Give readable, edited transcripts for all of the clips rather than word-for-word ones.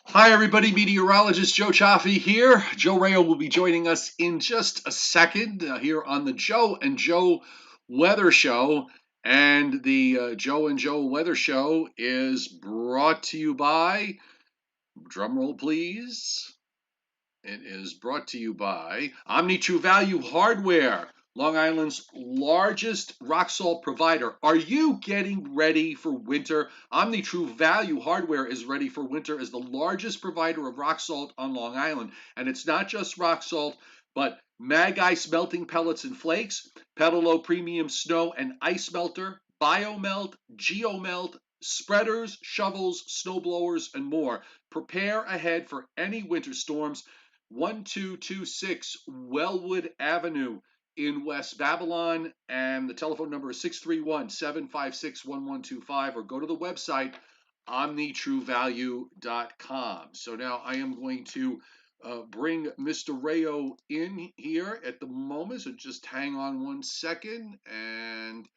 Hi, everybody. Meteorologist Joe Chaffee here. Joe Rayo will be joining us in just a second here on the Joe and Joe Weather Show. And the Joe and Joe Weather Show is brought to you by, drumroll please, it is brought to you by Omni True Value Hardware, Long Island's largest rock salt provider. Are you getting ready for winter? Omni True Value Hardware is ready for winter as the largest provider of rock salt on Long Island. And it's not just rock salt, but mag ice melting pellets and flakes, Pedalo premium snow and ice melter, biomelt, geomelt, spreaders, shovels, snow blowers, and more. Prepare ahead for any winter storms. 1226 Wellwood Avenue in West Babylon, and the telephone number is 631-756-1125, or go to the website omnitruevalue.com. So now I am going to bring Mr. Rayo in here at the moment, so just hang on one second, and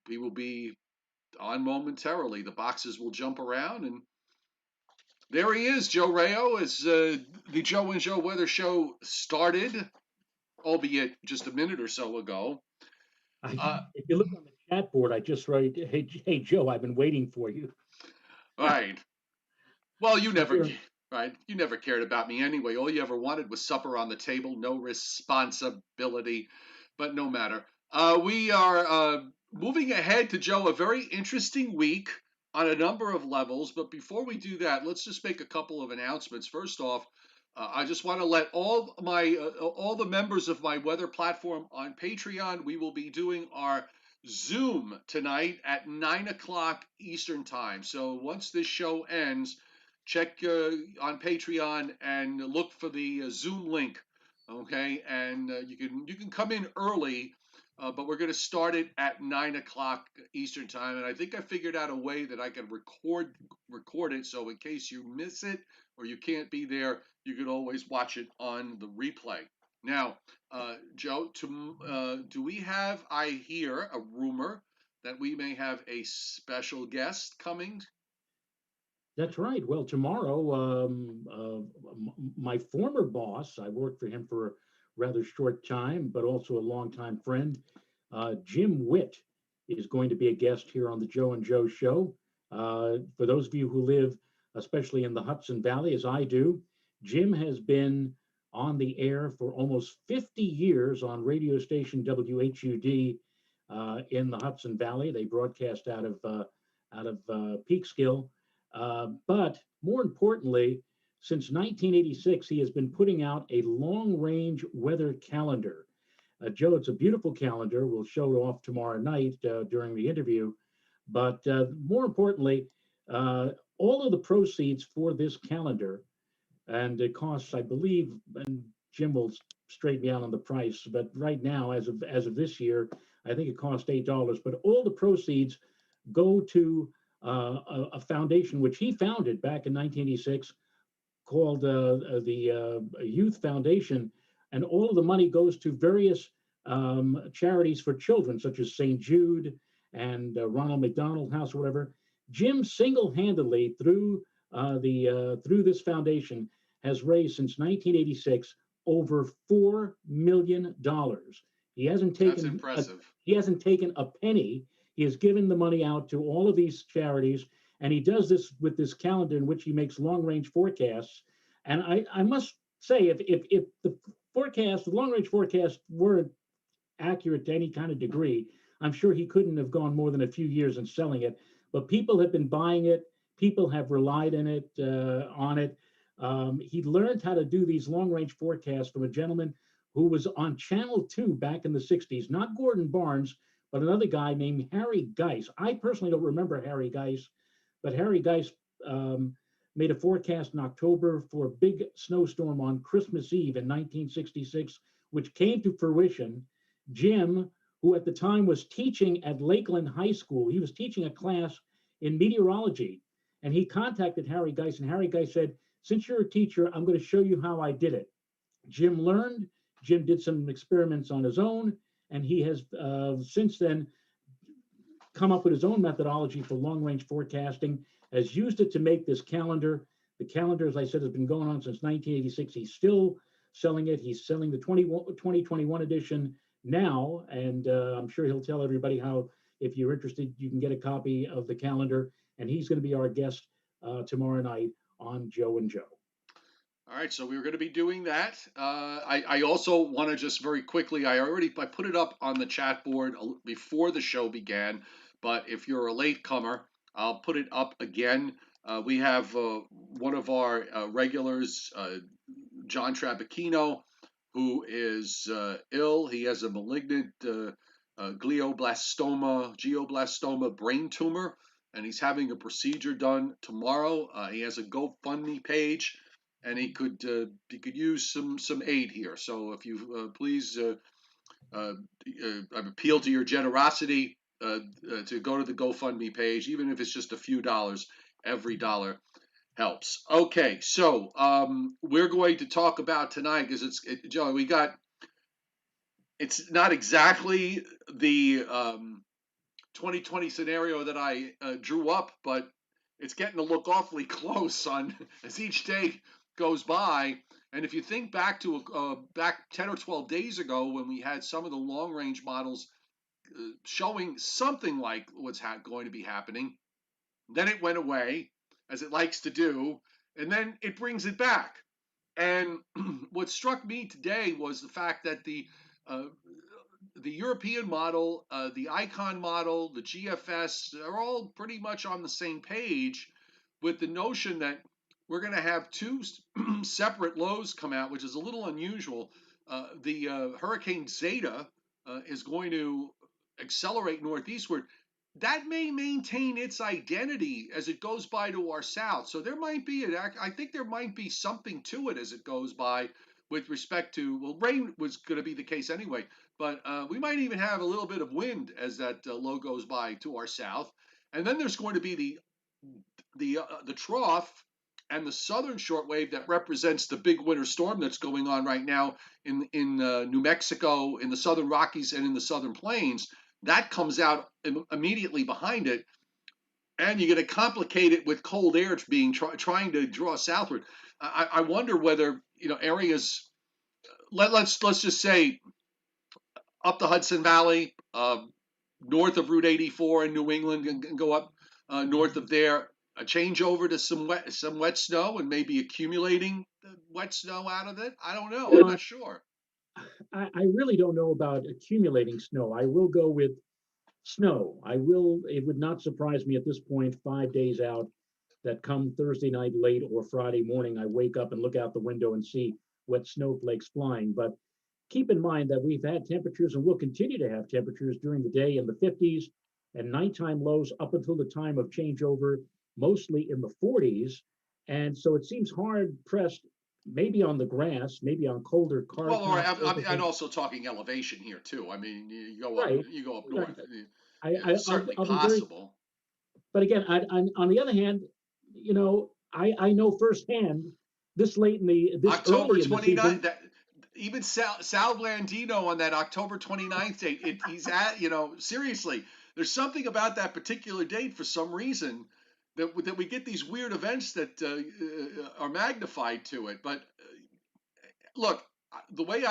he will be on momentarily. The boxes will jump around, and there he is, Joe Rayo, as the Joe and Joe Weather Show started, albeit just a minute or so ago. If you look on the chat board, I just write, "Hey Joe, I've been waiting for you." Right. Well, you never cared about me anyway. All you ever wanted was supper on the table, no responsibility, but no matter. We are moving ahead to, Joe, a very interesting week on a number of levels. But before we do that, let's just make a couple of announcements. First off, I just want to let all the members of my weather platform on Patreon, we will be doing our Zoom tonight at 9 o'clock Eastern time. So once this show ends, check on Patreon and look for the Zoom link. Okay, and you can come in early, but we're going to start it at 9 o'clock Eastern time. And I think I figured out a way that I can record it, so in case you miss it or you can't be there, you can always watch it on the replay. Now, Joe, do we have, I hear, a rumor that we may have a special guest coming? That's right. Well, tomorrow, my former boss, I worked for him for a rather short time, but also a longtime friend, Jim Witt, is going to be a guest here on the Joe and Joe Show. For those of you who live, especially in the Hudson Valley, as I do, Jim has been on the air for almost 50 years on radio station WHUD in the Hudson Valley. They broadcast out of Peekskill. But more importantly, since 1986, he has been putting out a long-range weather calendar. Joe, it's a beautiful calendar. We'll show it off tomorrow night during the interview. But more importantly, all of the proceeds for this calendar, and it costs, I believe, and Jim will straighten me out on the price, but right now, as of this year, I think it cost $8. But all the proceeds go to a foundation which he founded back in 1986 called the Youth Foundation, and all of the money goes to various charities for children, such as St. Jude and Ronald McDonald House or whatever. Jim single-handedly through this foundation has raised since 1986 over $4 million. He hasn't taken That's impressive. He hasn't taken a penny. He has given the money out to all of these charities, and he does this with this calendar in which he makes long-range forecasts. And I must say, if the long-range forecasts weren't accurate to any kind of degree, I'm sure he couldn't have gone more than a few years in selling it. But people have been buying it. People have relied on it. He learned how to do these long-range forecasts from a gentleman who was on Channel 2 back in the 60s, not Gordon Barnes, but another guy named Harry Geis. I personally don't remember Harry Geis, but Harry Geis made a forecast in October for a big snowstorm on Christmas Eve in 1966, which came to fruition. Jim, who at the time was teaching at Lakeland High School, he was teaching a class in meteorology, and he contacted Harry Geis, and Harry Geis said, "Since you're a teacher, I'm going to show you how I did it." Jim learned. Jim did some experiments on his own, and he has since then come up with his own methodology for long-range forecasting, has used it to make this calendar. The calendar, as I said, has been going on since 1986. He's still selling it. He's selling the 2021 edition now, and I'm sure he'll tell everybody how, if you're interested, you can get a copy of the calendar, and he's going to be our guest tomorrow night on Joe and Joe. All right, so we were going to be doing that. I also want to just very quickly, I put it up on the chat board before the show began, but if you're a latecomer, I'll put it up again. We have one of our regulars, John Trabacchino, who is ill. He has a malignant glioblastoma brain tumor, and he's having a procedure done tomorrow. He has a GoFundMe page, and he could use some aid here. So if you please, I appeal to your generosity to go to the GoFundMe page, even if it's just a few dollars. Every dollar helps. Okay, so we're going to talk about tonight because Joe, it's not exactly the 2020 scenario that I drew up, but it's getting to look awfully close on as each day goes by. And if you think back to back 10 or 12 days ago when we had some of the long range models showing something like what's going to be happening, then it went away, as it likes to do, and then it brings it back. And what struck me today was the fact that the European model, the Icon model, the GFS are all pretty much on the same page with the notion that we're going to have two separate lows come out, which is a little unusual. The Hurricane Zeta is going to accelerate northeastward. That may maintain its identity as it goes by to our south. So there might be, I think there might be something to it as it goes by with respect to, well, rain was going to be the case anyway, but we might even have a little bit of wind as that low goes by to our south. And then there's going to be the trough and the southern shortwave that represents the big winter storm that's going on right now in New Mexico, in the Southern Rockies, and in the Southern Plains. That comes out immediately behind it, and you're going to complicate it with cold air being trying to draw southward. I wonder whether areas. Let's just say up the Hudson Valley, north of Route 84 in New England, and go up north of there. A change over to some wet snow and maybe accumulating the wet snow out of it. I don't know. I'm not sure. I really don't know about accumulating snow. I will go with snow. It would not surprise me at this point, 5 days out, that come Thursday night late or Friday morning, I wake up and look out the window and see wet snowflakes flying. But keep in mind that we've had temperatures and will continue to have temperatures during the day in the 50s and nighttime lows up until the time of changeover, mostly in the 40s. And so it seems hard pressed, maybe on the grass, maybe on colder car. Well, I'm also talking elevation here too. I mean, you go up, right. you go up north. Right. It's certainly possible. But again, on the other hand, I know firsthand this late in this October early in 29th. Even Sal Blandino on that October 29th date, he's at, seriously, there's something about that particular date for some reason that we get these weird events that are magnified to it. But look, the way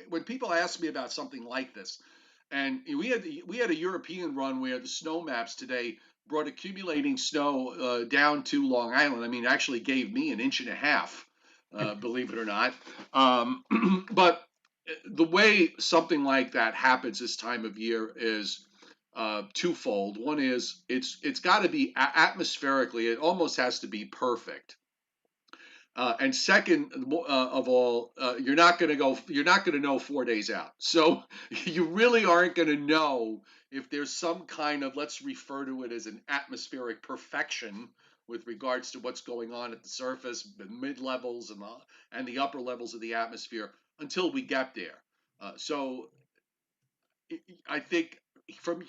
when people ask me about something like this, and we had a European run where the snow maps today brought accumulating snow down to Long Island. I mean, it actually gave me an inch and a half. Believe it or not. But the way something like that happens this time of year is twofold. One is it's got to be atmospherically, it almost has to be perfect. And second of all, you're not going to know 4 days out. So you really aren't going to know if there's some kind of, let's refer to it as an atmospheric perfection with regards to what's going on at the surface, the mid levels and the upper levels of the atmosphere until we get there. So I think from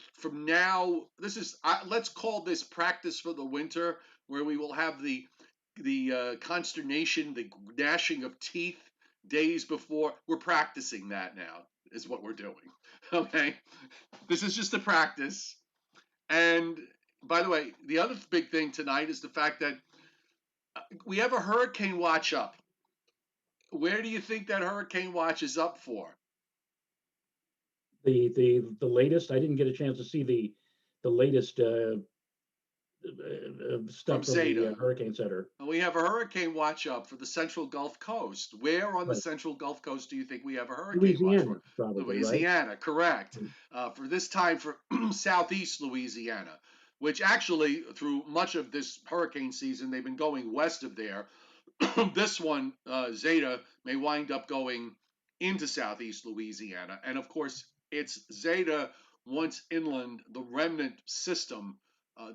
now, let's call this practice for the winter, where we will have the consternation, the gnashing of teeth days before. We're practicing that now, is what we're doing. Okay, this is just a practice. And by the way, the other big thing tonight is the fact that we have a hurricane watch up. Where do you think that hurricane watch is up for? The latest. I didn't get a chance to see the latest From stuff from the Zeta. Hurricane Center. We have a hurricane watch up for the central Gulf Coast. Where on the Right, central Gulf Coast do you think we have a hurricane watch Louisiana for? probably, right? Louisiana, correct. For this time for Southeast Louisiana, which actually, through much of this hurricane season, they've been going west of there. This one, Zeta, may wind up going into Southeast Louisiana. And of course, it's Zeta once inland, the remnant system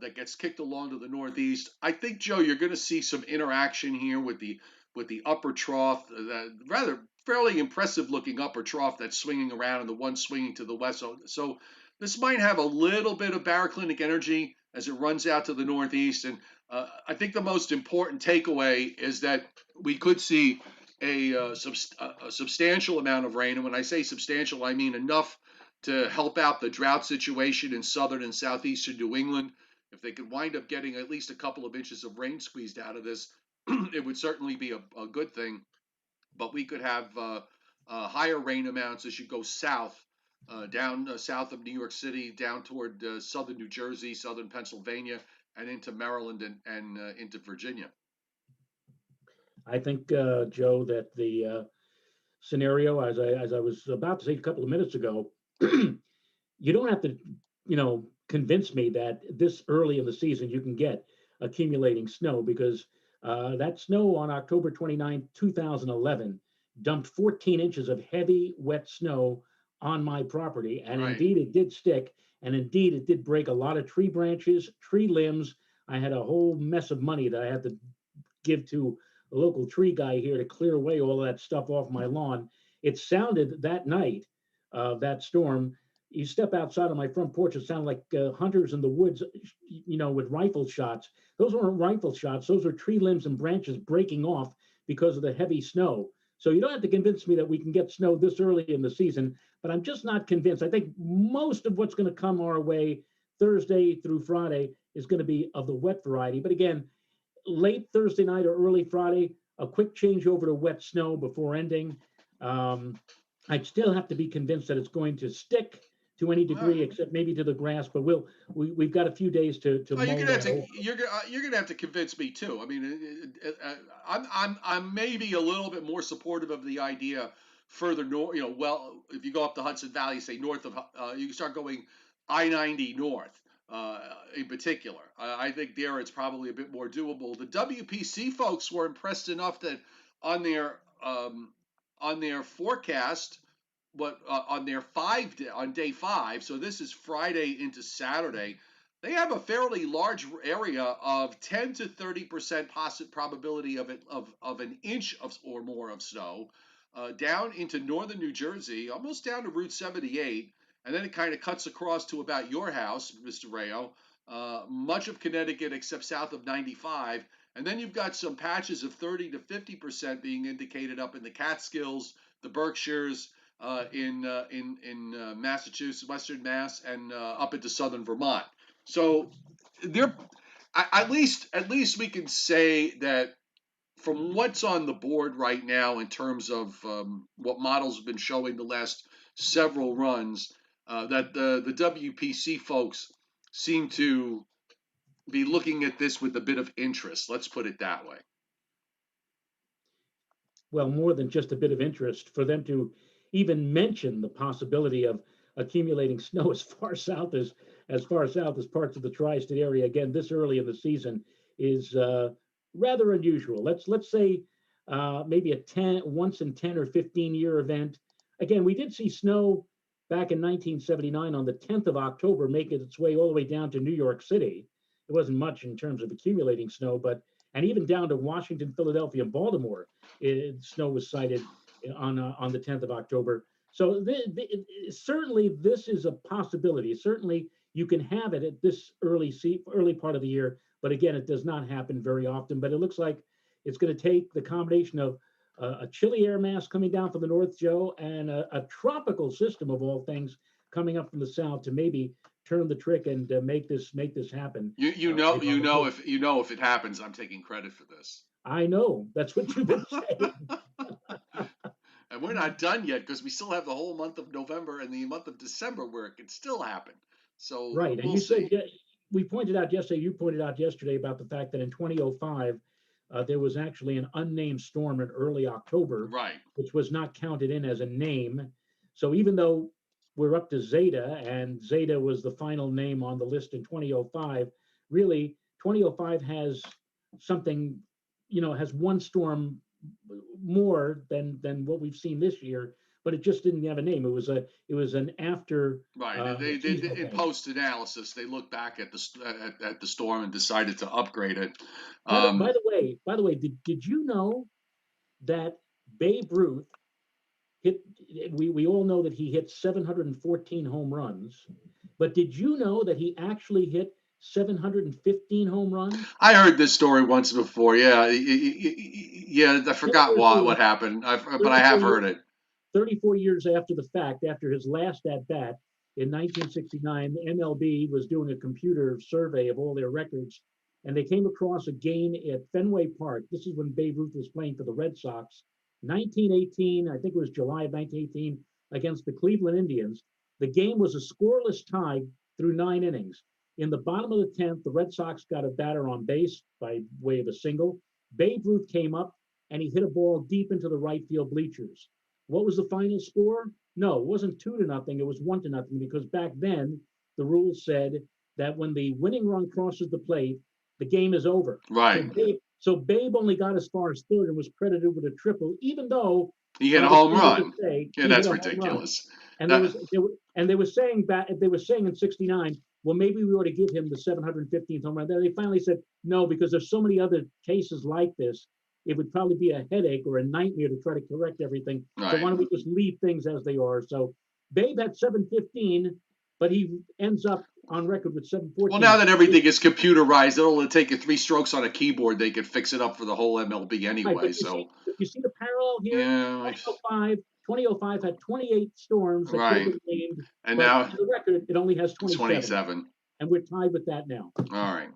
that gets kicked along to the northeast. I think, Joe, you're going to see some interaction here with the upper trough, rather fairly impressive looking upper trough that's swinging around, and the one swinging to the west. So this might have a little bit of baroclinic energy as it runs out to the northeast. And I think the most important takeaway is that we could see a substantial amount of rain. And when I say substantial, I mean enough to help out the drought situation in southern and southeastern New England. If they could wind up getting at least a couple of inches of rain squeezed out of this, it would certainly be a good thing. But we could have higher rain amounts as you go south, down south of New York City, down toward southern New Jersey, southern Pennsylvania, and into Maryland and into Virginia. I think, Joe, that the scenario, as I was about to say a couple of minutes ago, you don't have to, convince me that this early in the season you can get accumulating snow because that snow on October 29, 2011, dumped 14 inches of heavy, wet snow on my property. And Right. indeed, it did stick. And indeed, it did break a lot of tree branches, tree limbs. I had a whole mess of money that I had to give to a local tree guy here to clear away all that stuff off my lawn. It sounded that night of that storm. You step outside on my front porch, it sounded like hunters in the woods, with rifle shots. Those weren't rifle shots, those are tree limbs and branches breaking off because of the heavy snow. So you don't have to convince me that we can get snow this early in the season, but I'm just not convinced. I think most of what's going to come our way Thursday through Friday is going to be of the wet variety. But again, late Thursday night or early Friday, a quick change over to wet snow before ending. I'd still have to be convinced that it's going to stick to any degree, except maybe to the grass. But we've got a few days to mull that over. You're gonna have to convince me too. I mean, I'm maybe a little bit more supportive of the idea further north. Well, if you go up the Hudson Valley, say north of, you can start going I-90 north. In particular, I think there it's probably a bit more doable. The WPC folks were impressed enough that on their um, on their forecast, what on their on day 5, so this is Friday into Saturday, they have a fairly large area of 10 to 30% probability of an inch or more of snow down into northern New Jersey, almost down to Route 78, and then it kind of cuts across to about your house, Mr. Rayo, much of Connecticut except south of 95. And then you've got some patches of 30 to 50% being indicated up in the Catskills, the Berkshires, in Massachusetts, Western Mass, and up into southern Vermont. So there, at least we can say that from what's on the board right now in terms of what models have been showing the last several runs, that the WPC folks seem to be looking at this with a bit of interest. Let's put it that way. Well, more than just a bit of interest for them to even mention the possibility of accumulating snow as far south as parts of the tri-state area again this early in the season is rather unusual. Let's say maybe a 10 once in 10 or 15-year event. Again, we did see snow back in 1979 on the 10th of October making its way all the way down to New York City. It wasn't much in terms of accumulating snow, and even down to Washington, Philadelphia, and Baltimore, snow was sighted on the 10th of October. So certainly this is a possibility. Certainly you can have it at this early part of the year, but again, it does not happen very often. But it looks like it's going to take the combination of a chilly air mass coming down from the north, Joe, and a tropical system of all things coming up from the south to maybe turn the trick and make this happen You right on the tape. if it happens, I'm taking credit for this. I know that's what you've been saying. And we're not done yet because we still have the whole month of November and the month of December where it could still happen. So Right, and we'll you said see. we pointed out yesterday. You pointed out yesterday about the fact that in 2005 there was actually an unnamed storm in early October, Right. which was not counted in as a name. So even though we're up to Zeta, and Zeta was the final name on the list in 2005, really 2005 has something, has one storm more than what we've seen this year, but it just didn't have a name. It was an after Right. They seasonal in thing. post analysis, they looked back at at the storm and decided to upgrade it. By the way, did you know that Babe Ruth hit? We all know that he hit 714 home runs, but did you know that he actually hit 715 home runs? I heard this story once before. Yeah, yeah. I forgot what happened, but I 34 have years, heard it. 34 years after the fact, after his last at bat in 1969, the MLB was doing a computer survey of all their records, and they came across a game at Fenway Park. This is when Babe Ruth was playing for the Red Sox, 1918. I think it was July of 1918 against the Cleveland Indians. The game was a scoreless tie through 9 innings. In the bottom of the 10th, the Red Sox got a batter on base by way of a single. Babe Ruth came up and he hit a ball deep into the right field bleachers. What was the final score? No, it wasn't 2-0. It was 1-0 because back then the rules said that when the winning run crosses the plate, the game is over. Right. So Babe only got as far as third and was credited with a triple, even though He hit a the home standard would run. say Yeah, he hit that's a home run. ridiculous. And they were saying back, they were saying in '69, well, maybe we ought to give him the 715th home run. Then they finally said no, because there's so many other cases like this. It would probably be a headache or a nightmare to try to correct everything. So why Right. don't we just leave things as they are? So Babe had 715, but he ends up on record with Well, now 714. that everything is computerized, it'll take you 3 strokes on a keyboard. They could fix it up for the whole MLB Right, anyway. So but you see the parallel here? yeah, 2005 had 28 storms that could have right. been named, And but now for the record, it only has it's 27. 27. And we're tied with that now. All right.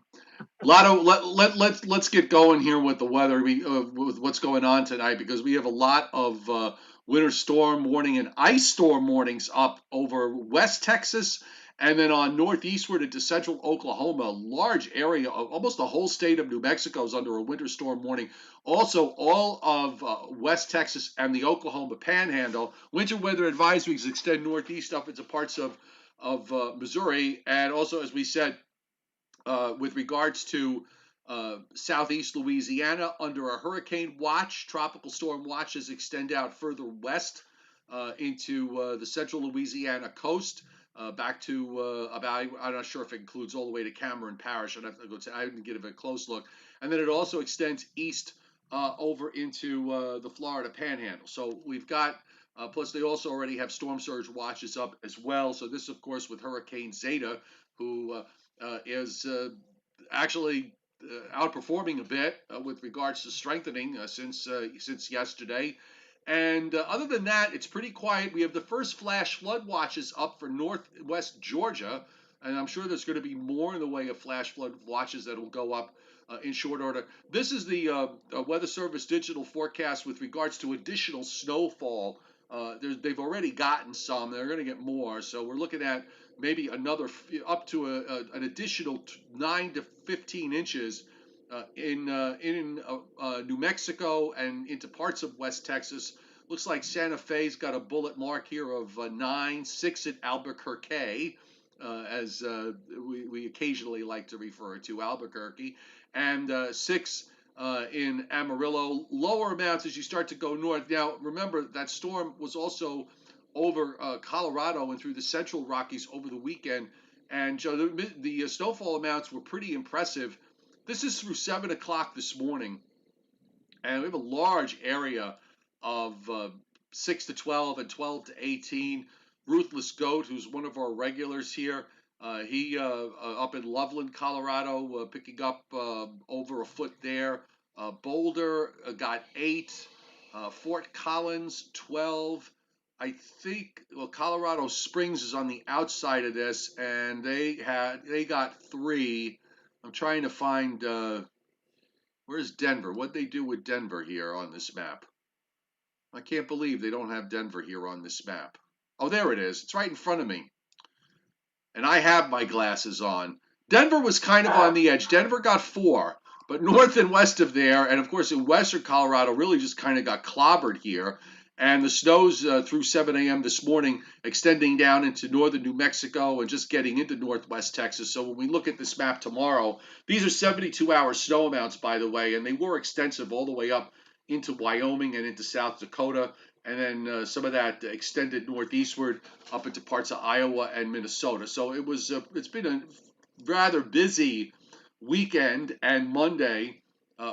A lot of let's get going here with the weather. With what's going on tonight because we have a lot of winter storm warning and ice storm warnings up over West Texas and then on northeastward into central Oklahoma. A large area, almost the whole state of New Mexico is under a winter storm warning. Also, all of West Texas and the Oklahoma Panhandle. Winter weather advisories extend northeast up into parts of Missouri, and also, as we said, with regards to Southeast Louisiana under a hurricane watch. Tropical storm watches extend out further west into the central Louisiana coast. Back to about, I'm not sure if it includes all the way to Cameron Parish. I'd have to go to, I didn't give it a close look. And then it also extends east over into the Florida Panhandle. So we've got, plus they also already have storm surge watches up as well. So this, of course, with Hurricane Zeta, who is actually outperforming a bit with regards to strengthening since yesterday. And other than that, it's pretty quiet. We have the first flash flood watches up for northwest Georgia, and I'm sure there's going to be more in the way of flash flood watches that will go up in short order. This is the Weather Service digital forecast with regards to additional snowfall. They've already gotten some. They're going to get more. So we're looking at maybe another up to an additional 9 to 15 inches in New Mexico and into parts of West Texas. Looks like Santa Fe's got a bullet mark here of 9, 6 at Albuquerque, as we occasionally like to refer to Albuquerque, and 6 in Amarillo. Lower amounts as you start to go north. Now, remember, that storm was also over Colorado and through the Central Rockies over the weekend. And Joe, the snowfall amounts were pretty impressive. This is through 7 o'clock this morning. And we have a large area of 6 to 12 and 12 to 18. Ruthless Goat, who's one of our regulars here, he up in Loveland, Colorado, picking up over a foot there. Boulder got 8. Fort Collins, 12. I think, well, Colorado Springs is on the outside of this, and they got three. I'm trying to find where's Denver? What'd they do with Denver here on this map? I can't believe they don't have Denver here on this map. Oh, there it is. It's right in front of me. And I have my glasses on. Denver was kind of on the edge. Denver got four, but north and west of there, and of course in western Colorado, really just kind of got clobbered here. And the snows through 7 a.m. this morning, extending down into northern New Mexico and just getting into northwest Texas. So when we look at this map tomorrow, these are 72-hour snow amounts, by the way, and they were extensive all the way up into Wyoming and into South Dakota, and then some of that extended northeastward up into parts of Iowa and Minnesota. So it's been a rather busy weekend and Monday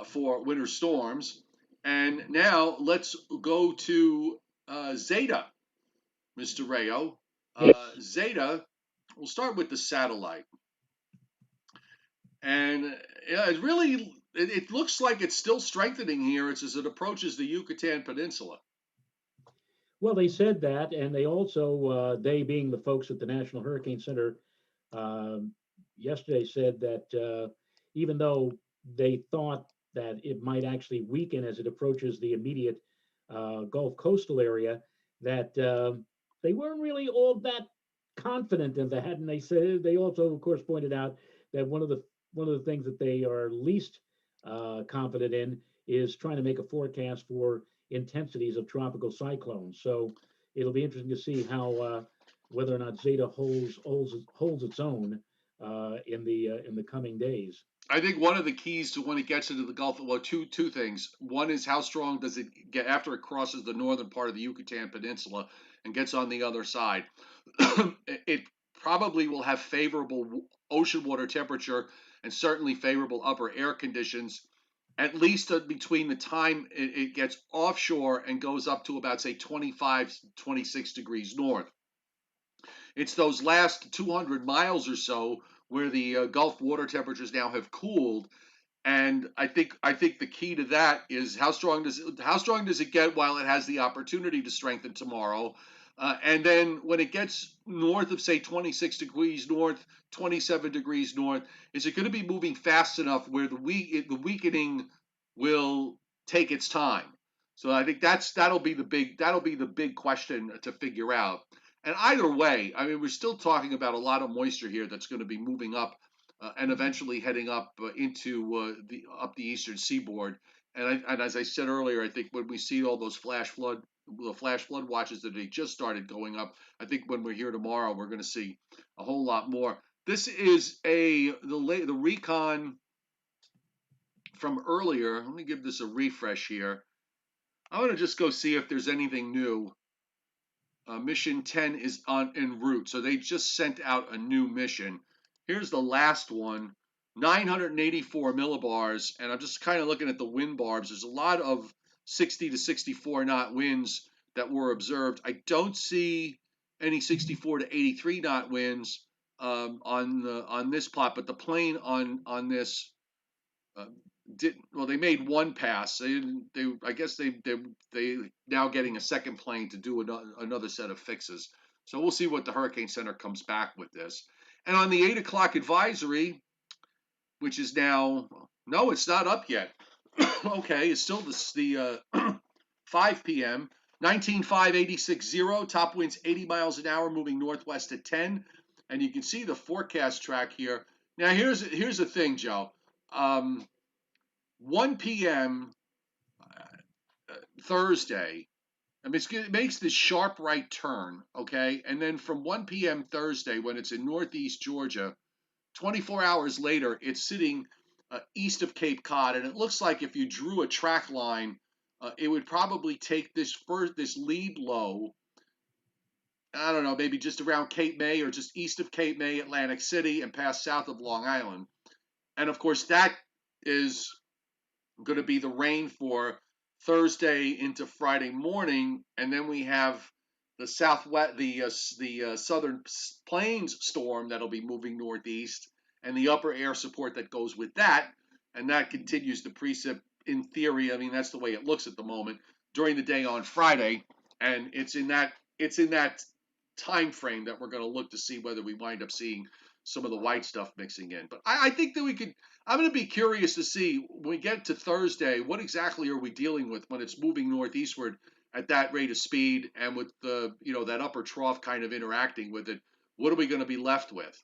for winter storms. And now let's go to Zeta, Mr. Rayo. Yes. Zeta, we'll start with the satellite. And yeah, it looks like it's still strengthening here as it approaches the Yucatan Peninsula. Well, they said that, and they also, they being the folks at the National Hurricane Center, um, yesterday said that even though they thought that it might actually weaken as it approaches the immediate Gulf coastal area, that they weren't really all that confident in that. And they said they also, of course, pointed out that one of the things that they are least confident in is trying to make a forecast for intensities of tropical cyclones. So it'll be interesting to see how whether or not Zeta holds its own in the coming days. I think one of the keys to when it gets into the Gulf, well, two things. One is how strong does it get after it crosses the northern part of the Yucatan Peninsula and gets on the other side. It probably will have favorable ocean water temperature and certainly favorable upper air conditions, at least between the time it gets offshore and goes up to about, say, 25, 26 degrees north. It's those last 200 miles or so where the Gulf water temperatures now have cooled, and I think the key to that is how strong does it get while it has the opportunity to strengthen tomorrow, and then when it gets north of, say, 26 degrees north, 27 degrees north, is it going to be moving fast enough where the weakening will take its time? So I think that'll be the big question to figure out. And either way, I mean, we're still talking about a lot of moisture here that's going to be moving up and eventually heading up into the eastern seaboard. And as I said earlier, I think when we see all those the flash flood watches that they just started going up, I think when we're here tomorrow, we're going to see a whole lot more. This is the recon from earlier. Let me give this a refresh here. I'm going to just go see if there's anything new. Mission 10 is en route, so they just sent out a new mission. Here's the last one, 984 millibars, and I'm just kind of looking at the wind barbs. There's a lot of 60 to 64 knot winds that were observed. I don't see any 64 to 83 knot winds on this plot, but the plane on this uh, did well. They made one pass. They I guess they now getting a second plane to do another set of fixes. So we'll see what the Hurricane Center comes back with this. And on the 8 o'clock advisory, which is now, no, it's not up yet. Okay, it's still the 5 p.m. 19.586.0, top winds 80 miles an hour, moving northwest at 10. And you can see the forecast track here. Now here's the thing, Joe. 1 p.m. Thursday. I mean, it makes this sharp right turn, okay? And then from 1 p.m. Thursday, when it's in northeast Georgia, 24 hours later, it's sitting east of Cape Cod. And it looks like if you drew a track line, it would probably take this lead low, I don't know, maybe just around Cape May or just east of Cape May, Atlantic City, and pass south of Long Island. And of course, that is going to be the rain for Thursday into Friday morning, and then we have the southern plains storm that'll be moving northeast, and the upper air support that goes with that, and that continues the precip in theory. I mean, that's the way it looks at the moment during the day on Friday, and it's in that it's in that time frame that we're going to look to see whether we wind up seeing some of the white stuff mixing in. But I think that we could. I'm going to be curious to see when we get to Thursday, what exactly are we dealing with when it's moving northeastward at that rate of speed, and with the that upper trough kind of interacting with it. What are we going to be left with?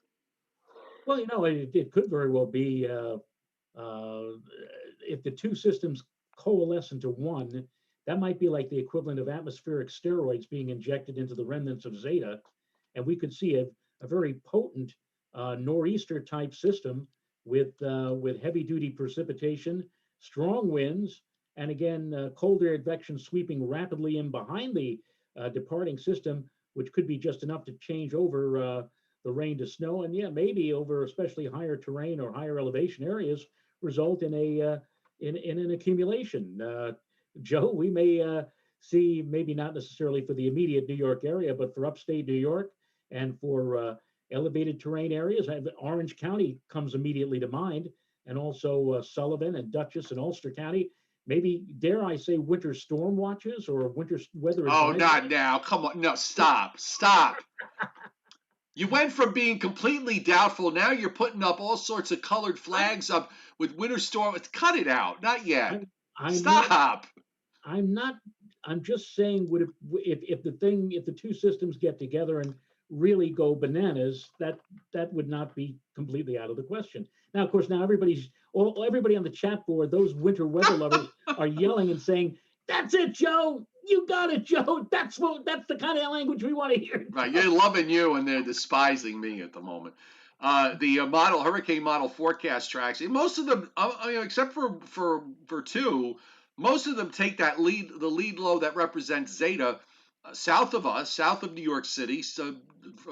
Well, it could very well be if the two systems coalesce into one, that might be like the equivalent of atmospheric steroids being injected into the remnants of Zeta, and we could see a very potent nor'easter type system with heavy duty precipitation, strong winds, and again cold air advection sweeping rapidly in behind the departing system, which could be just enough to change over the rain to snow, and yeah, maybe over especially higher terrain or higher elevation areas, result in in an accumulation. Joe, we may see, maybe not necessarily for the immediate New York area, but for upstate New York and for elevated terrain areas. Orange County comes immediately to mind, and also Sullivan and Dutchess and Ulster County. Maybe, dare I say, winter storm watches or winter weather Oh, advisory. not now! Come on, no, stop, stop. You went from being completely doubtful. Now you're putting up all sorts of colored flags up with winter storm. Cut it out. Not yet. I'm not Stop. I'm not. I'm just saying, would it, if the two systems get together and really go bananas, that would not be completely out of the question. Now, of course, now everybody on the chat board, those winter weather lovers, are yelling and saying, "That's it, Joe. You got it, Joe. That's the kind of language we want to hear." Right, you're loving you, and they're despising me at the moment. The hurricane model forecast tracks. Most of them, except for two, most of them take the lead low that represents Zeta, south of us, south of New York City, so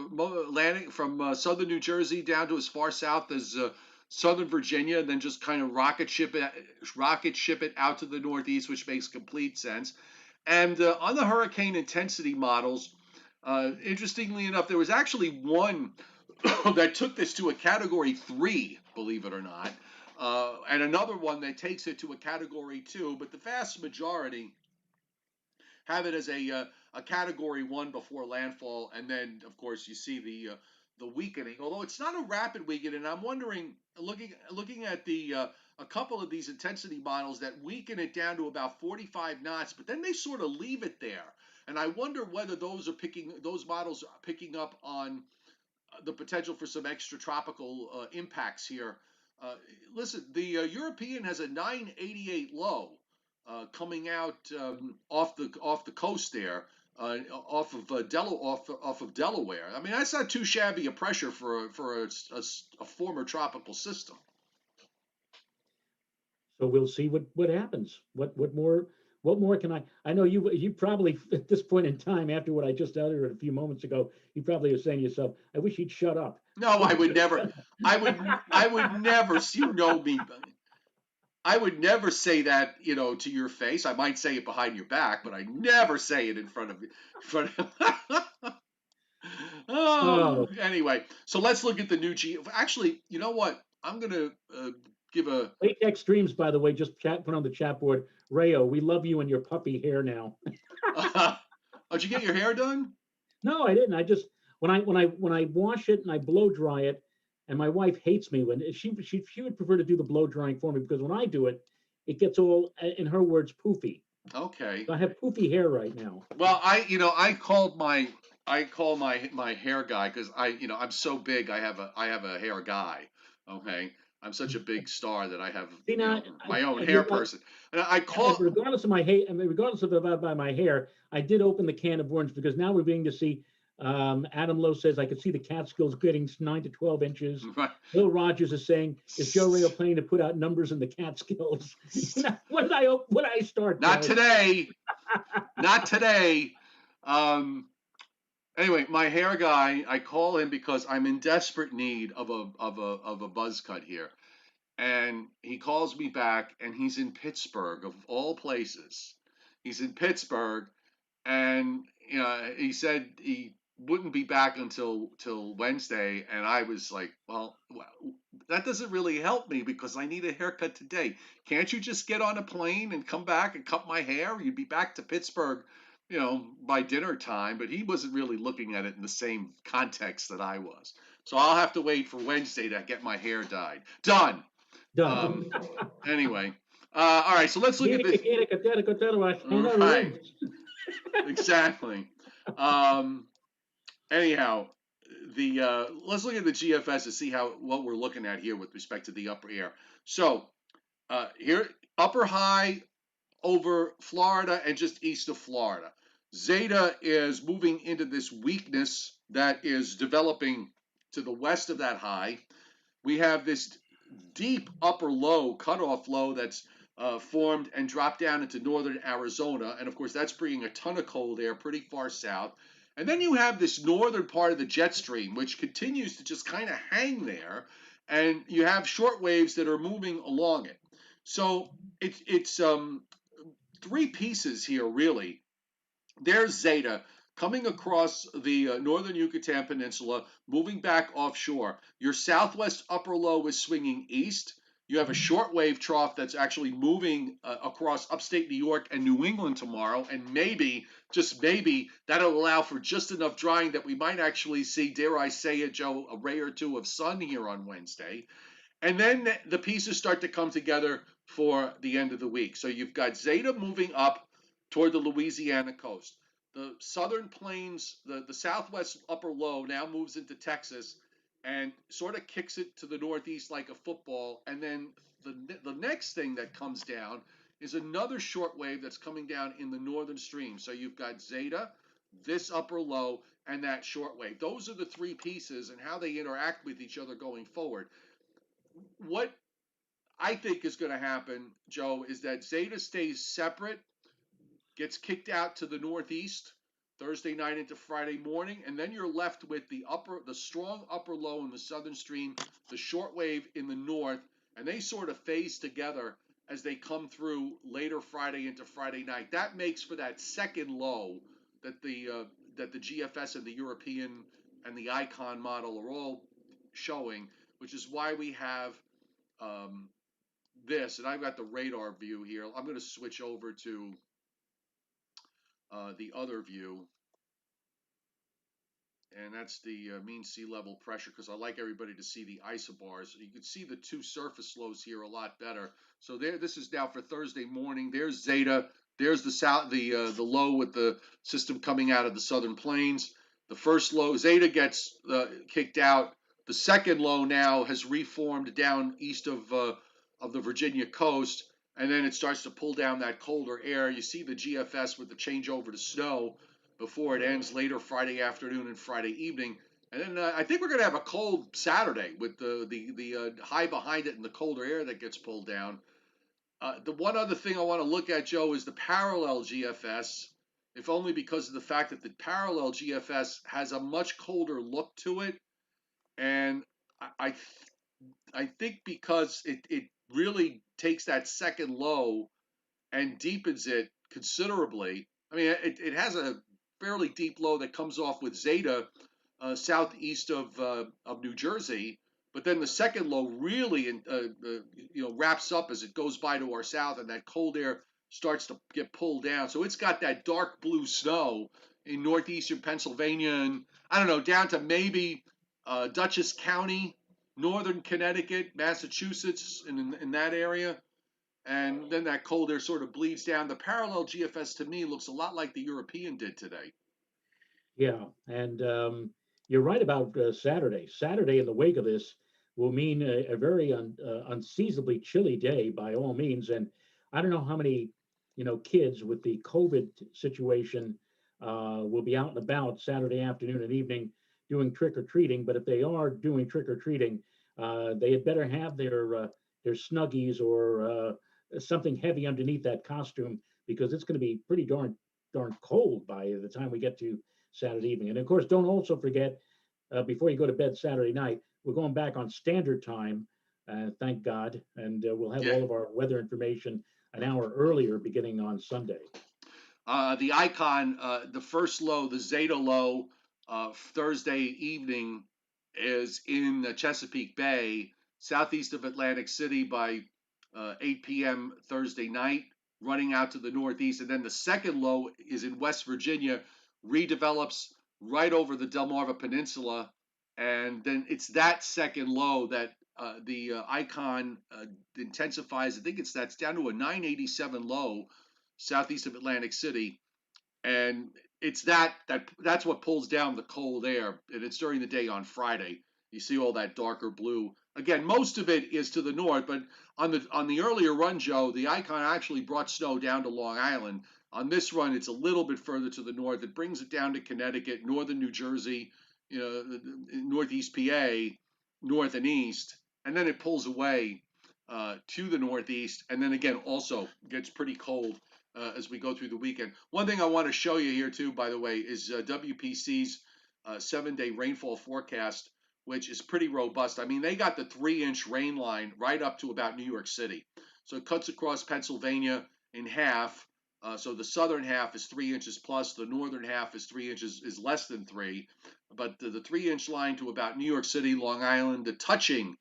landing from southern New Jersey down to as far south as southern Virginia, and then just kind of rocket ship it out to the northeast, which makes complete sense. And on the hurricane intensity models, interestingly enough, there was actually one that took this to a category 3, believe it or not, and another one that takes it to a category 2, but the vast majority have it as a category 1 before landfall, and then of course you see the weakening. Although it's not a rapid weakening, I'm wondering, looking at the a couple of these intensity models that weaken it down to about 45 knots, but then they sort of leave it there. And I wonder whether those models are picking up on the potential for some extratropical impacts here. Uh, Listen, the European has a 988 low coming out off the coast there, off of Delaware. I mean, that's not too shabby a pressure for a former tropical system. So we'll see what happens. What more can I know you probably at this point in time, after what I just uttered a few moments ago, you probably are saying to yourself, I wish he'd shut up. No, I would never. I would never. You know me. I would never say that, to your face. I might say it behind your back, but I never say it in front of you. Oh, Oh, anyway, so let's look at the new G. Actually, you know what? I'm gonna give a. Latex Streams, by the way, just put on the chat board. Rayo, we love you and your puppy hair now. Oh, did you get your hair done? No, I didn't. I just when I wash it and I blow dry it, and my wife hates me when she would prefer to do the blow drying for me, because when I do it, it gets all, in her words, poofy. Okay. So I have poofy hair right now. Well, I call my hair guy because I'm so big. I have a hair guy. Okay. I'm such a big star that I have, See now, my own hair person. And I call. regardless of my hair, I mean, regardless of about my hair, I did open the can of worms, because now we're beginning to see. Adam Lowe says I could see the Catskills getting 9 to 12 inches. Right. Bill Rogers is saying, is Joe Rayo planning to put out numbers in the Catskills? What did I start? Not today. Not today. Um, Anyway, my hair guy, I call him because I'm in desperate need of a buzz cut here. And he calls me back, and he's in Pittsburgh, of all places. He's in Pittsburgh, and he said he wouldn't be back until till Wednesday, and I was like, well, that doesn't really help me because I need a haircut today. Can't you just get on a plane and come back and cut my hair? You'd be back to Pittsburgh by dinner time, but he wasn't really looking at it in the same context that I was. So I'll have to wait for Wednesday to get my hair dyed. Done. Done. Um, anyway, all right. So let's look at this. Right. Exactly. Um, anyhow, the let's look at the GFS to see what we're looking at here with respect to the upper air. So here, upper high over Florida and just east of Florida. Zeta is moving into this weakness that is developing to the west of that high. We have this deep upper low, cutoff low that's formed and dropped down into northern Arizona. And of course, that's bringing a ton of cold air pretty far south. And then you have this northern part of the jet stream, which continues to just kind of hang there. And you have short waves that are moving along it. So it's three pieces here, really. There's Zeta coming across the northern Yucatan Peninsula, moving back offshore. Your southwest upper low is swinging east. You have a shortwave trough that's actually moving across upstate New York and New England tomorrow, and maybe, just maybe, that'll allow for just enough drying that we might actually see, dare I say it, Joe, a ray or two of sun here on Wednesday. And then the pieces start to come together for the end of the week. So you've got Zeta moving up toward the Louisiana coast. The southern plains, the southwest upper low now moves into Texas and sort of kicks it to the northeast like a football. And then the next thing that comes down is another short wave that's coming down in the northern stream. So you've got Zeta, this upper low, and that short wave. Those are the three pieces and how they interact with each other going forward. What I think is going to happen, Joe, is that Zeta stays separate, gets kicked out to the northeast Thursday night into Friday morning, and then you're left with the strong upper low in the southern stream, the short wave in the north, and they sort of phase together as they come through later Friday into Friday night. That makes for that second low that the GFS and the European and the Icon model are all showing, which is why we have um, this, and I've got the radar view here. I'm going to switch over to the other view, and that's the mean sea level pressure, because I like everybody to see the isobars. You can see the two surface lows here a lot better. So there, this is now for Thursday morning. There's Zeta. There's the low with the system coming out of the southern plains. The first low, Zeta gets kicked out. The second low now has reformed down east of the Virginia coast, and then it starts to pull down that colder air. You see the GFS with the changeover to snow before it ends later Friday afternoon and Friday evening. And then I think we're going to have a cold Saturday with the high behind it and the colder air that gets pulled down. The one other thing I want to look at, Joe, is the parallel GFS, if only because of the fact that the parallel GFS has a much colder look to it. And I, I think because it really takes that second low and deepens it considerably. I mean, it has a fairly deep low that comes off with Zeta southeast of New Jersey, but then the second low really wraps up as it goes by to our south, and that cold air starts to get pulled down. So it's got that dark blue snow in northeastern Pennsylvania, and I don't know, down to maybe Dutchess County, northern Connecticut, Massachusetts, in that area. And then that cold air sort of bleeds down. The parallel GFS to me looks a lot like the European did today. Yeah, and you're right about Saturday. Saturday, in the wake of this, will mean a very unseasonably chilly day by all means. And I don't know how many, kids with the COVID situation will be out and about Saturday afternoon and evening doing trick or treating. But if they are doing trick or treating, they had better have their snuggies or something heavy underneath that costume because it's going to be pretty darn cold by the time we get to Saturday evening. And of course, don't also forget, before you go to bed Saturday night, we're going back on standard time, thank God, and we'll have Yeah. all of our weather information an hour earlier beginning on Sunday. The icon, the first low, the Zeta low, Thursday evening is in Chesapeake Bay, southeast of Atlantic City by 8 p.m. Thursday night. running out to the northeast. And then the second low is in West Virginia, redevelops right over the Delmarva Peninsula. And then it's that second low that the icon intensifies. I think that's down to a 987 low southeast of Atlantic City, and it's that's what pulls down the cold air, and it's during the day on Friday. You see all that darker blue. Again, most of it is to the north, but on the earlier run, Joe, the icon actually brought snow down to Long Island. On this run, it's a little bit further to the north. It brings it down to Connecticut, northern New Jersey, northeast PA, north and east, and then it pulls away to the northeast, and then again also gets pretty cold as we go through the weekend. One thing I want to show you here too, by the way, is WPC's 7-day rainfall forecast, which is pretty robust. I mean, they got the 3-inch rain line right up to about New York City. So it cuts across Pennsylvania in half. So the southern half is 3 inches plus, the northern half is 3 inches, is less than 3. But the 3-inch line to about New York City, Long Island, touching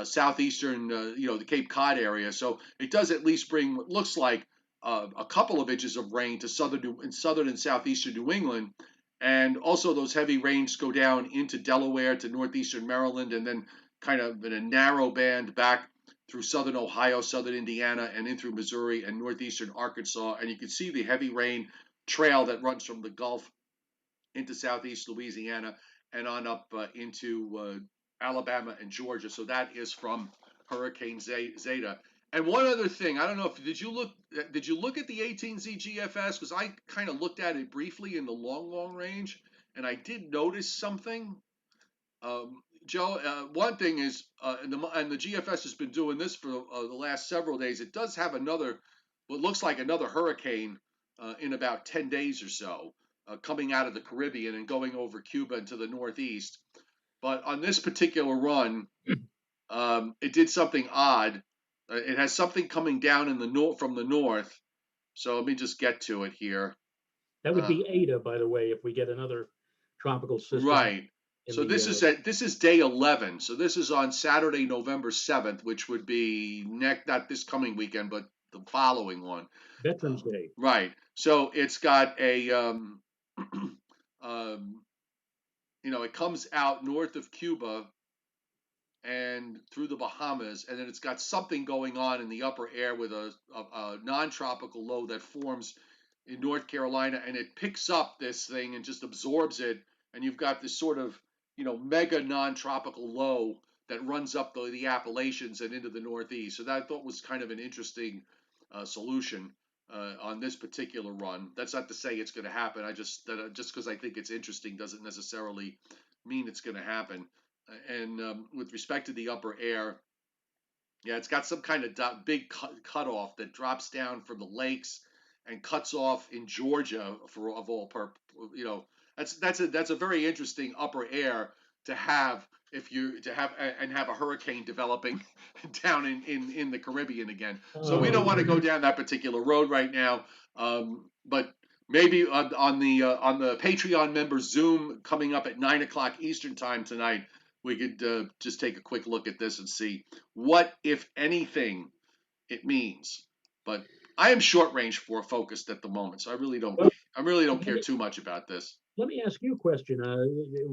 southeastern, the Cape Cod area. So it does at least bring what looks like a couple of inches of rain to southern and southeastern New England, and also those heavy rains go down into Delaware to northeastern Maryland, and then kind of in a narrow band back through southern Ohio, southern Indiana, and in through Missouri and northeastern Arkansas. And you can see the heavy rain trail that runs from the Gulf into southeast Louisiana and on up into Alabama and Georgia. So that is from Hurricane Zeta. And one other thing, I don't know if did you look at the 18Z GFS, because I kind of looked at it briefly in the long range, and I did notice something. Joe, one thing is, and the GFS has been doing this for the last several days. It does have what looks like another hurricane in about 10 days or so, coming out of the Caribbean and going over Cuba and to the northeast. But on this particular run, it did something odd. It has something coming down in the from the north. So let me just get to it here. That would be Eta, by the way, if we get another tropical system. Right. So this is day 11. So this is on Saturday, November 7th, which would be not this coming weekend, but the following one. Veterans Day. Right. So it's got a it comes out north of Cuba and through the Bahamas, and then it's got something going on in the upper air with a non-tropical low that forms in North Carolina, and it picks up this thing and just absorbs it, and you've got this sort of mega non-tropical low that runs up the Appalachians and into the Northeast. So that I thought was kind of an interesting solution on this particular run. That's not to say it's going to happen. Just because I think it's interesting doesn't necessarily mean it's going to happen. And with respect to the upper air, yeah, it's got some kind of big cutoff that drops down from the lakes and cuts off in Georgia of all purpose. That's a very interesting upper air to have have a hurricane developing down in the Caribbean again. So we don't want to go down that particular road right now. But maybe on the Patreon members Zoom coming up at 9:00 Eastern time tonight, we could just take a quick look at this and see what, if anything, it means. But I am short range focused at the moment, so I really don't care too much about this. Let me ask you a question.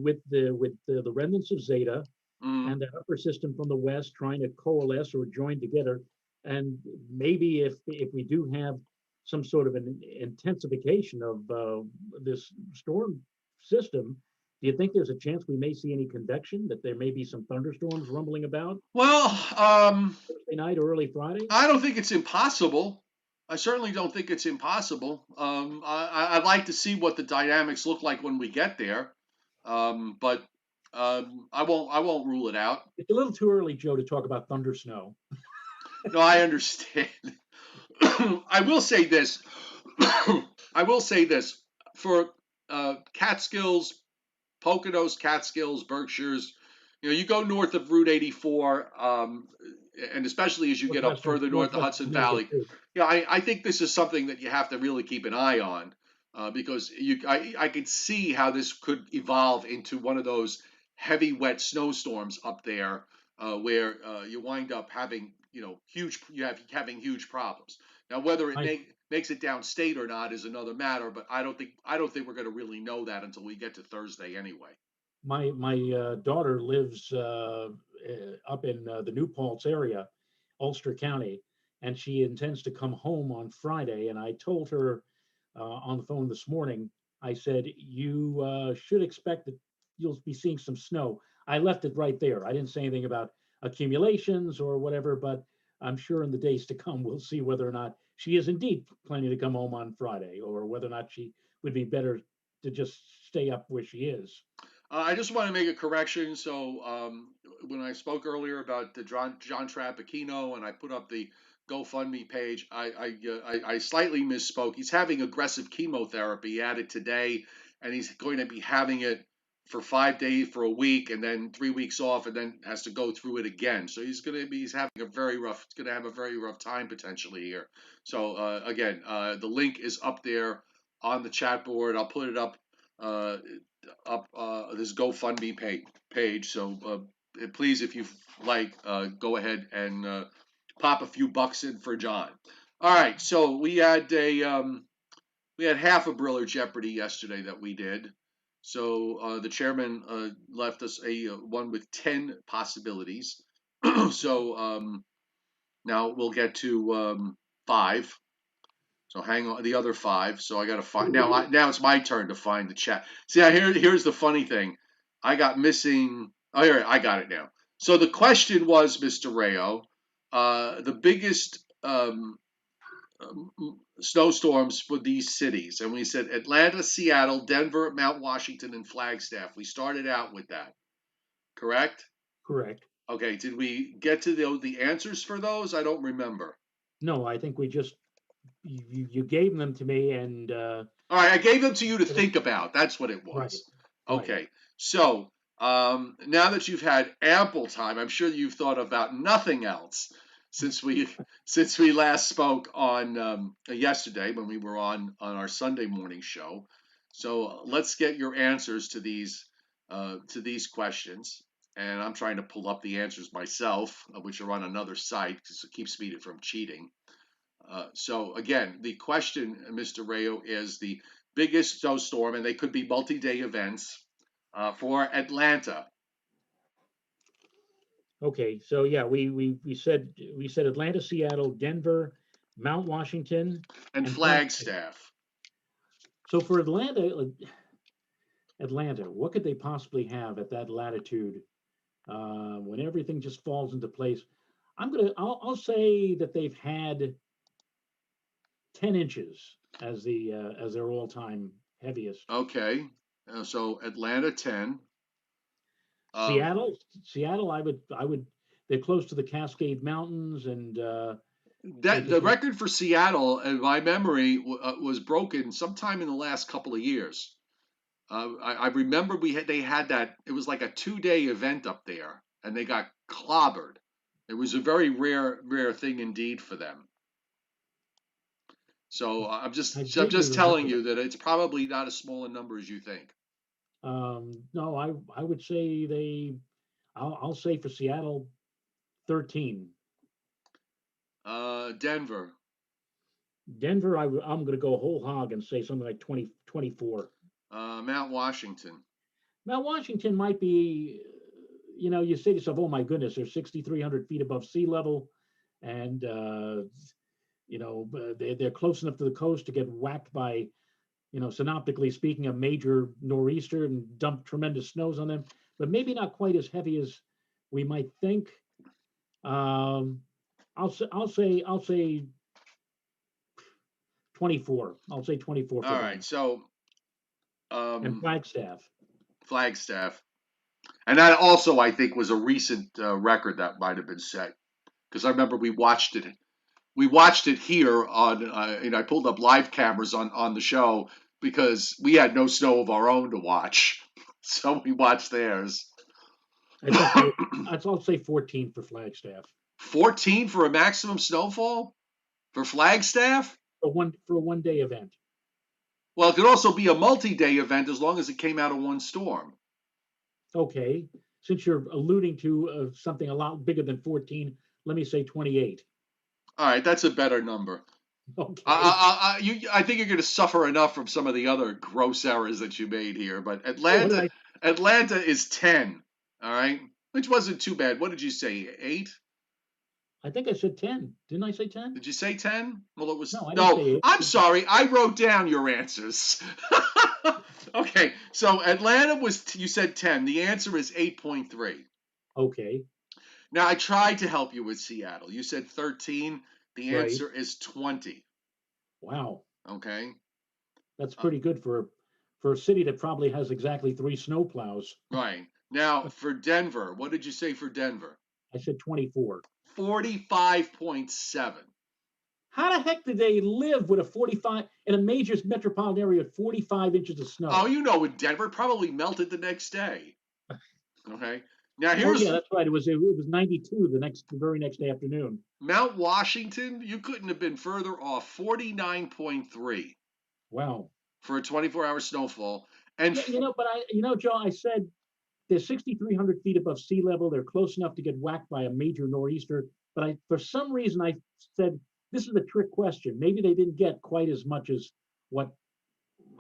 With the remnants of Zeta and the upper system from the west trying to coalesce or join together, and maybe if we do have some sort of an intensification of this storm system, do you think there's a chance we may see any convection, that there may be some thunderstorms rumbling about? Well, Thursday night or early Friday? I don't think it's impossible. I certainly don't think it's impossible. I'd like to see what the dynamics look like when we get there, but I won't rule it out. It's a little too early, Joe, to talk about thunder snow. No, I understand. I will say this. For Catskills, Poconos, Catskills, Berkshires. You go north of Route 84, and especially as you get up further north the Hudson Valley. I think this is something that you have to really keep an eye on, because I could see how this could evolve into one of those heavy, wet snowstorms up there, where you wind up having having huge problems. Now, whether it I makes it downstate or not is another matter, but I don't think we're going to really know that until we get to Thursday anyway. my daughter lives up in the New Paltz area, Ulster County, and she intends to come home on Friday. And I told her on the phone this morning, I said, you should expect that you'll be seeing some snow. I left it right there. I didn't say anything about accumulations or whatever, but I'm sure in the days to come, we'll see whether or not she is indeed planning to come home on Friday, or whether or not she would be better to just stay up where she is. I just want to make a correction. So when I spoke earlier about the John Trapaccino and I put up the GoFundMe page, I slightly misspoke. He's having aggressive chemotherapy added today, and he's going to be having it for 5 days, for a week, and then 3 weeks off, and then has to go through it again. So he's having a very rough. He's going to have a very rough time potentially here. So again, the link is up there on the chat board. I'll put it uh, up this GoFundMe page. So please, if you like, go ahead and pop a few bucks in for John. All right, so we had half a Briller Jeopardy yesterday that we did. So the chairman left us a one with 10 possibilities. So now we'll get to 5. So hang on the other 5. So I got to find now. Now it's my turn to find the chat. See, here's the funny thing. I got missing. Oh, here I got it now. So the question was, Mr. Rayo, the biggest snowstorms for these cities, and we said Atlanta, Seattle, Denver, Mount Washington, and Flagstaff. We started out with that, correct? Correct. Okay. Did we get to the answers for those? I don't remember. No, I think we just you gave them to me, and All right, I gave them to you to think about. That's what it right, was. right. Okay, so now that you've had ample time, I'm sure you've thought about nothing else since we last spoke on yesterday when we were on our Sunday morning show. So let's get your answers to these questions. And I'm trying to pull up the answers myself, which are on another site because it keeps me from cheating. So again, the question, Mr. Rayo, is the biggest snowstorm, and they could be multi-day events for Atlanta Okay, so yeah, we said Atlanta, Seattle, Denver, Mount Washington, and and Flagstaff. Flagstaff. So for Atlanta, what could they possibly have at that latitude when everything just falls into place? I'll say that they've had 10 inches as their all-time heaviest. Okay, so Atlanta 10. Seattle, I would. They're close to the Cascade Mountains, and they That could the be. record for Seattle, in my memory, was broken sometime in the last couple of years. I remember they had that. It was like a 2-day event up there, and they got clobbered. It was a very rare thing indeed for them. So I'm I just I'm vaguely just telling remember you that it's probably not as small a number as you think. that. No, I would say I'll say for Seattle, 13. Denver. Denver, I'm going to go whole hog and say something like 24. Mount Washington. Now, Washington might be, you say to yourself, oh my goodness, they're 6,300 feet above sea level. And, they're close enough to the coast to get whacked by, synoptically speaking, a major nor'easter and dump tremendous snows on them, but maybe not quite as heavy as we might think. I'll say 24. I'll say 24 for All right. them. So And Flagstaff. Flagstaff, and that also I think was a recent record that might have been set because I remember we watched it. We watched it here on, and I pulled up live cameras on the show because we had no snow of our own to watch, so we watched theirs. I'll say 14 for Flagstaff. 14 for a maximum snowfall for Flagstaff. For a 1 day event. Well, it could also be a multi-day event as long as it came out of one storm. Okay, since you're alluding to something a lot bigger than 14, let me say 28. All right, that's a better number. Okay. I think you're going to suffer enough from some of the other gross errors that you made here. But Oh, what did Atlanta is 10. All right, which wasn't too bad. What did you say? 8? I think I said 10. Didn't I say 10? Did you say 10? Well, it was No, I didn't say no. 8. I'm sorry. I wrote down your answers. Okay, so Atlanta was you said 10. The answer is 8.3. Okay. Now I tried to help you with Seattle. You said 13. The Right. answer is 20. Wow. Okay. That's Uh, pretty good for a city that probably has exactly 3 snowplows. right. Now for Denver, what did you say for Denver? I said 24. 45.7. How the heck did they live with a 45 in a major metropolitan area with 45 inches of Oh, snow? you know, in Denver, probably melted the next day. Okay. Now Oh yeah, here's that's right. It was 92 the very next afternoon. Mount Washington. You couldn't have been further off. 49.3 Wow. for a 24-hour snowfall. And Yeah, but Joe, I said they're 6,300 feet above sea level. They're close enough to get whacked by a major nor'easter. But for some reason, I said this is a trick question. Maybe they didn't get quite as much as what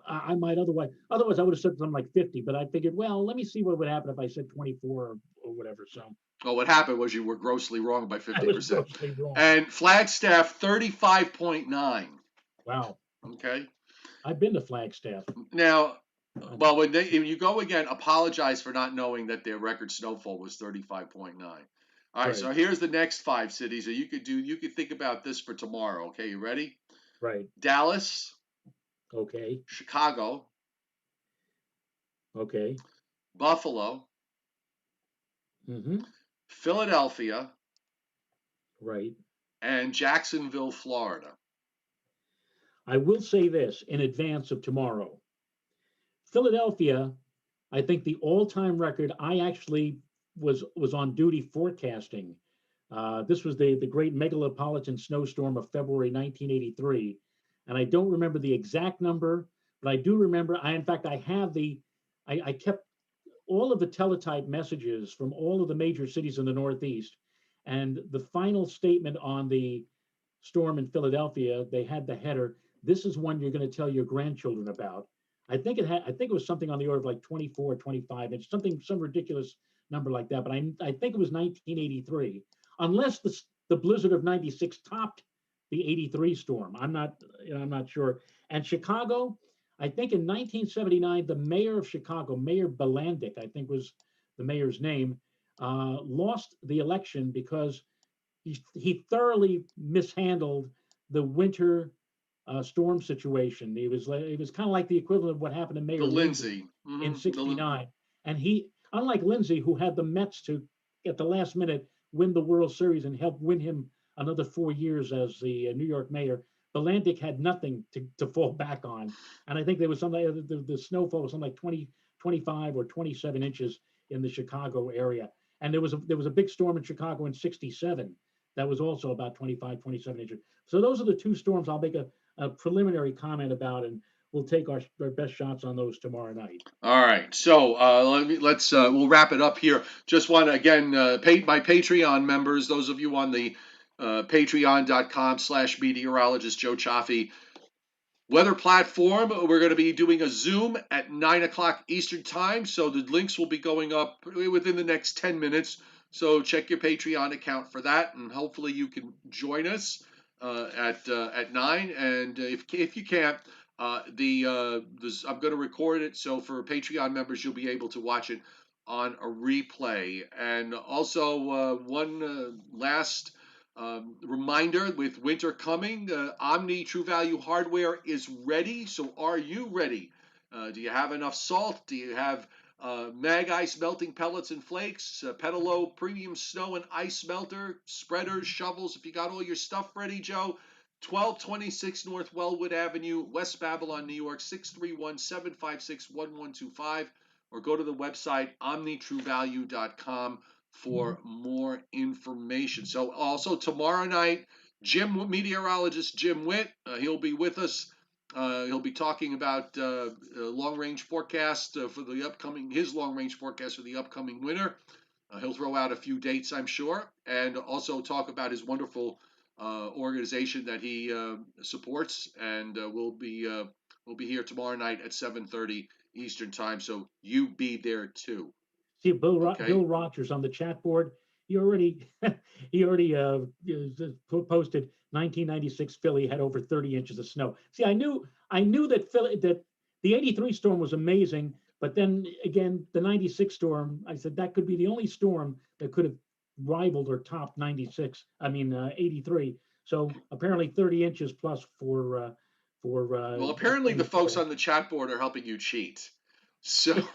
I might otherwise. Otherwise, I would have said something like 50. But I figured, well, let me see what would happen if I said 24 or whatever. So well, what happened was you were grossly wrong by I was 50%. grossly wrong. And Flagstaff, 35.9. Wow. Okay. I've been to Flagstaff. Now, I, well, when you go again, apologize for not knowing that their record snowfall was 35.9. All right, right. so here's the next 5 cities that you could think about this for tomorrow. Okay, you ready? Right. Dallas, Okay. Chicago, Okay. Buffalo, Mm-hmm. Philadelphia, Right. and Jacksonville, Florida. I will say this in advance of tomorrow. Philadelphia, I think the all-time record. I actually was on duty forecasting. This was the great megalopolitan snowstorm of February 1983, and I don't remember the exact number, but I do remember. In fact, I have I kept all of the teletype messages from all of the major cities in the Northeast, and the final statement on the storm in Philadelphia, they had the header. This is one you're going to tell your grandchildren about. I think it was something on the order of like 24, 25 inch, some ridiculous number like that. But I think it was 1983, unless the blizzard of 96 topped the 83 storm. I'm not sure. And Chicago, I think in 1979, the mayor of Chicago, Mayor Belandic, I think was the mayor's name, lost the election because he thoroughly mishandled the winter storm situation. It was kind of like the equivalent of what happened to The Mayor Lindsay Lindsay. in The '69. And he, unlike Lindsay, who had the Mets to at the last minute win the World Series and help win him another 4 years as the New York mayor, Belandic had nothing to fall back on. And I think there was something the snowfall was something like 20, 25 or 27 inches in the Chicago area. And there was a big storm in Chicago in '67 that was also about 25, 27 inches. So those are the two storms I'll make a preliminary comment about, and we'll take our best shots on those tomorrow night. All right, so we'll wrap it up here. Just want to again pay my Patreon members, those of you on the patreon.com/meteorologist Joe Chaffee weather platform. We're going to be doing a Zoom at 9 o'clock Eastern time, so the links will be going up within the next 10 minutes. So check your Patreon account for that, and hopefully you can join us at 9. And if you can't, I'm going to record it, so for Patreon members, you'll be able to watch it on a replay. And also, one last reminder with winter coming, Omni True Value hardware is ready. So, are you ready? Do you have enough salt? Do you have mag ice melting pellets and flakes, Petalo premium snow and ice melter, spreaders, shovels? If you got all your stuff ready, Joe, 1226 North Wellwood Avenue, West Babylon, New York, 631-756-1125, or go to the website omnitruevalue.com for more information. So also tomorrow night, meteorologist Jim Witt, he'll be with us. He'll be talking about long range forecast for the upcoming winter. He'll throw out a few dates, I'm sure, and also talk about his wonderful organization that he supports. And we'll be here tomorrow night at 7:30 Eastern time. So you be there too. See, Okay. Bill Rogers on the chat board. He already he already posted 1996 Philly had over 30 inches of snow. See, I knew that Philly that the 83 storm was amazing, but then again the 96 storm, I said that could be the only storm that could have rivaled or topped 96. I mean 83. So apparently 30 inches plus for Well, apparently the folks 84. on the chat board are helping you cheat. So,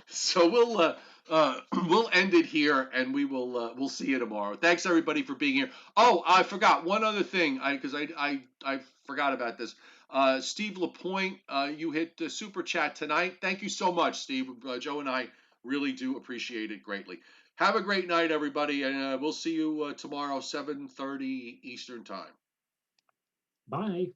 so we'll end it here, and we'll see you tomorrow. Thanks everybody for being here. Oh, I forgot one other thing, because I forgot about this. Steve Lapointe, you hit the super chat tonight. Thank you so much, Steve. Joe and I really do appreciate it greatly. Have a great night, everybody, and we'll see you tomorrow, 7:30 Eastern time. Bye.